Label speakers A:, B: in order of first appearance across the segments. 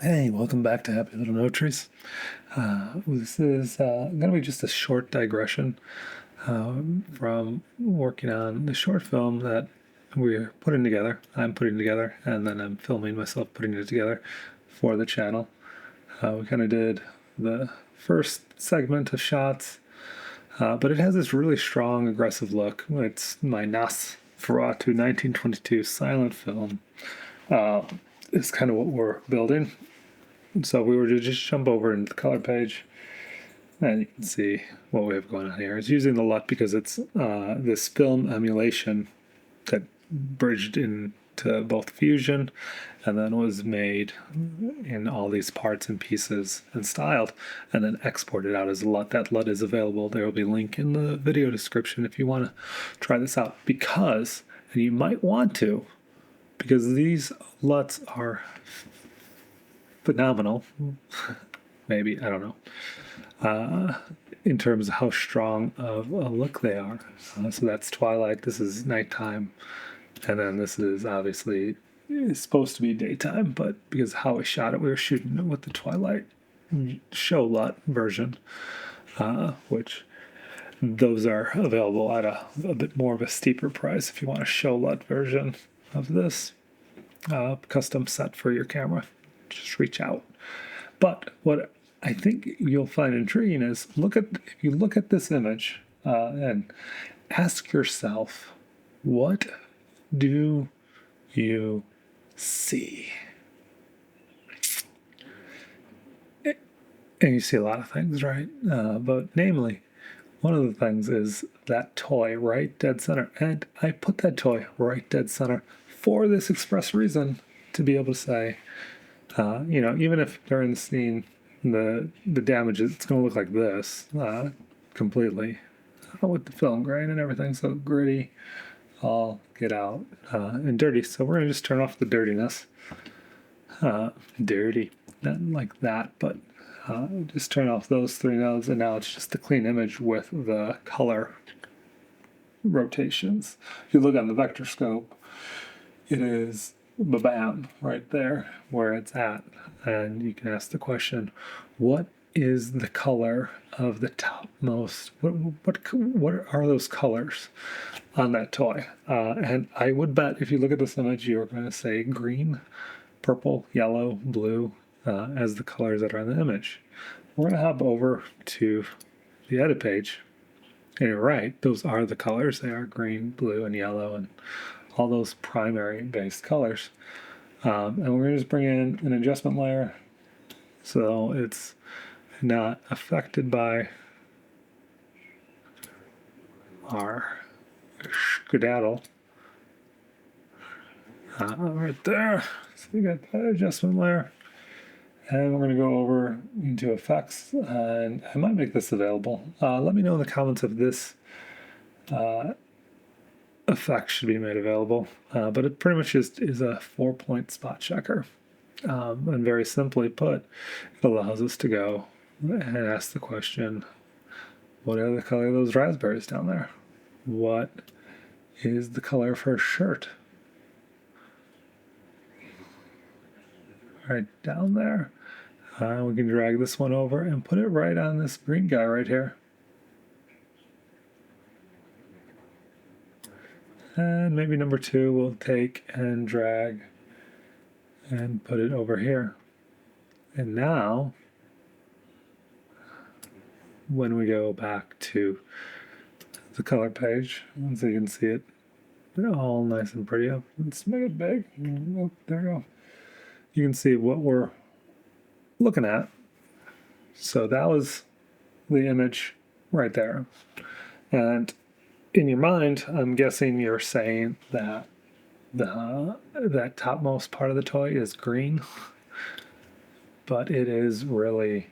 A: Hey, welcome back to Happy Little Notaries. This is going to be just a short digression from working on the short film that we're putting together. I'm putting together, and then I'm filming myself putting it together for the channel. We kind of did the first segment of shots, but it has this really strong, aggressive look. It's my Nosferatu 1922 silent film. It's kind of what we're building. So we were to just jump over into the color page, and you can see what we have going on here. It's using the LUT because it's this film emulation that bridged into both Fusion and then was made in all these parts and pieces and styled and then exported out as a LUT. That LUT is available. There will be a link in the video description if you want to try this out, because, and you might want to, because these LUTs are phenomenal, maybe, I don't know, in terms of how strong of a look they are. So that's twilight, this is nighttime, and then this is obviously it's supposed to be daytime, but because of how we shot it, we were shooting it with the twilight show LUT version, which those are available at a bit more of a steeper price if you want a show LUT version of this custom set for your camera. Just reach out. But what I think you'll find intriguing is if you look at this image and ask yourself, what do you see? And you see a lot of things, right? But namely, one of the things is that toy right dead center. And I put that toy right dead center for this express reason, to be able to say, even if during the scene the damage it's going to look like this completely with the film grain and everything, so gritty, all get out and dirty. So we're going to just turn off the dirtiness. Dirty, not like that, but just turn off those three nodes, and now it's just a clean image with the color rotations. If you look on the vector scope, it is bam right there where it's at, and you can ask the question, what is the color of the topmost, what are those colors on that toy? And I would bet if you look at this image, you're going to say green, purple, yellow, blue as the colors that are in the image. We're going to hop over to the edit page, and you're right, those are the colors. They are green, blue, and yellow, and all those primary based colors. And we're going to just bring in an adjustment layer so it's not affected by our skedaddle. Right there. So you got that adjustment layer. And we're going to go over into effects, and I might make this available. Let me know in the comments if this effect should be made available, but it pretty much just is a 4-point spot checker, and very simply put, it allows us to go and ask the question, what are the color of those raspberries down there? What is the color of her shirt right down there? We can drag this one over and put it right on this green guy right here. And maybe number 2 we'll take and drag and put it over here. And now, when we go back to the color page, so you can see it all nice and pretty up. Let's make it big. Oh, there we go. You can see what we're looking at. So that was the image right there. And in your mind, I'm guessing you're saying that that topmost part of the toy is green, but it is really,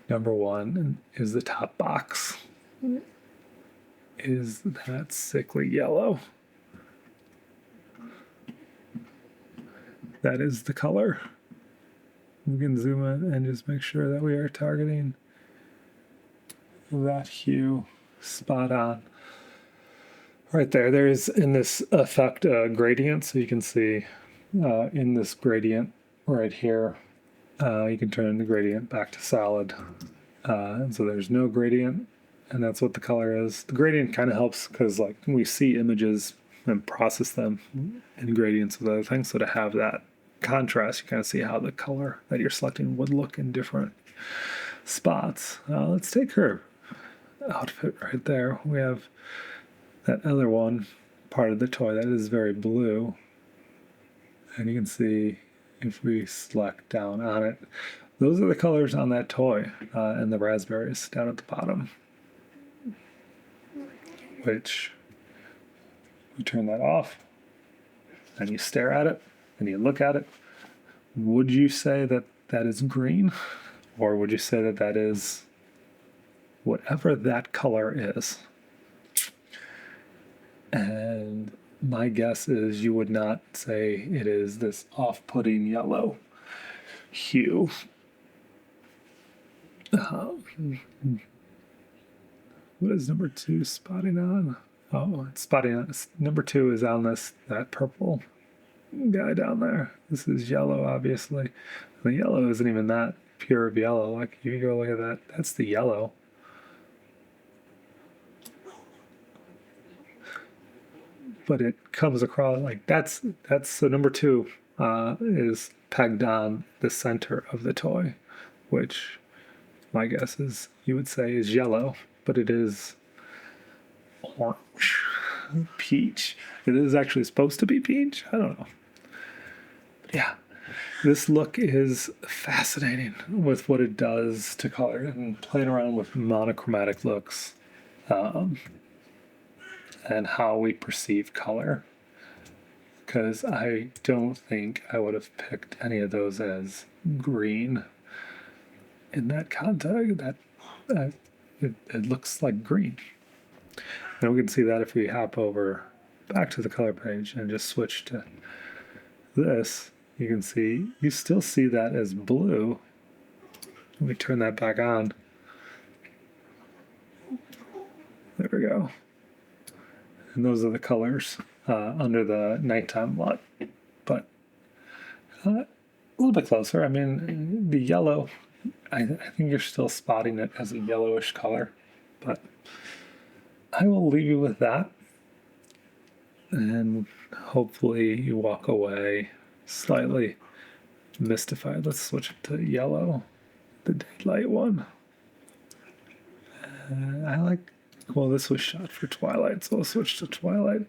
A: number 1 is the top box is that sickly yellow. That is the color. We can zoom in and just make sure that we are targeting that hue spot on. Right there, there's in this effect gradient, so you can see in this gradient right here, you can turn the gradient back to solid. And so there's no gradient, and that's what the color is. The gradient kind of helps because like we see images and process them in gradients with other things. So to have that contrast, you kind of see how the color that you're selecting would look in different spots. Let's take her outfit right there. We have that other one, part of the toy, that is very blue. And you can see if we select down on it, those are the colors on that toy, and the raspberries down at the bottom. Which, you turn that off, and you stare at it, and you look at it. Would you say that that is green? Or would you say that that is whatever that color is? And my guess is you would not say it is this off-putting yellow hue. What is number 2 spotting on? Oh, it's spotting on. Number 2 is on that purple guy down there. This is yellow, obviously. The yellow isn't even that pure of yellow. Like, if you go look at that, that's the yellow. But it comes across like that's so number 2 is pegged on the center of the toy, which my guess is you would say is yellow, but it is orange, peach. It is actually supposed to be peach. I don't know. But yeah, this look is fascinating with what it does to color and playing around with monochromatic looks. And how we perceive color, because I don't think I would have picked any of those as green in that context. That it looks like green, and we can see that if we hop over back to the color page and just switch to this. You can see you still see that as blue. Let me turn that back on. There we go. And those are the colors under the nighttime LUT. But a little bit closer. I mean, the yellow, I think you're still spotting it as a yellowish color. But I will leave you with that. And hopefully you walk away slightly mystified. Let's switch it to yellow, the daylight one. I like. Well, this was shot for Twilight, so I'll switch to Twilight.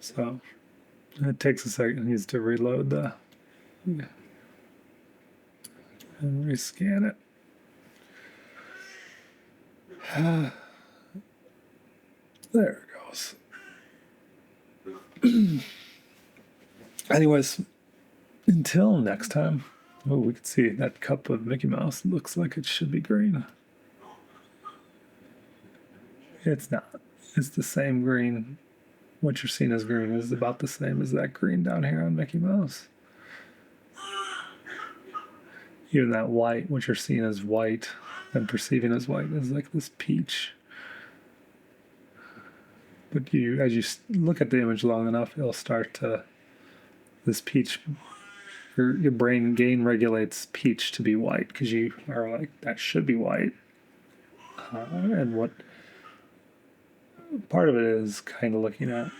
A: So it takes a second. It needs to reload and rescan it. There it goes. Anyways, until next time. Oh, we can see that cup of Mickey Mouse looks like it should be green. It's not. It's the same green. What you're seeing as green is about the same as that green down here on Mickey Mouse. Even that white, what you're seeing as white and perceiving as white, is like this peach. But as you look at the image long enough, it'll start to, this peach, your brain gain regulates peach to be white because you are like, that should be white. And what part of it is kind of looking at,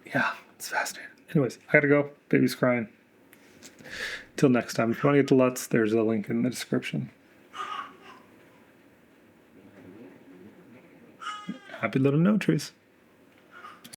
A: yeah, it's fascinating. Anyways, I gotta go. Baby's crying. Till next time. If you want to get to LUTs, there's a link in the description. Happy little no trees.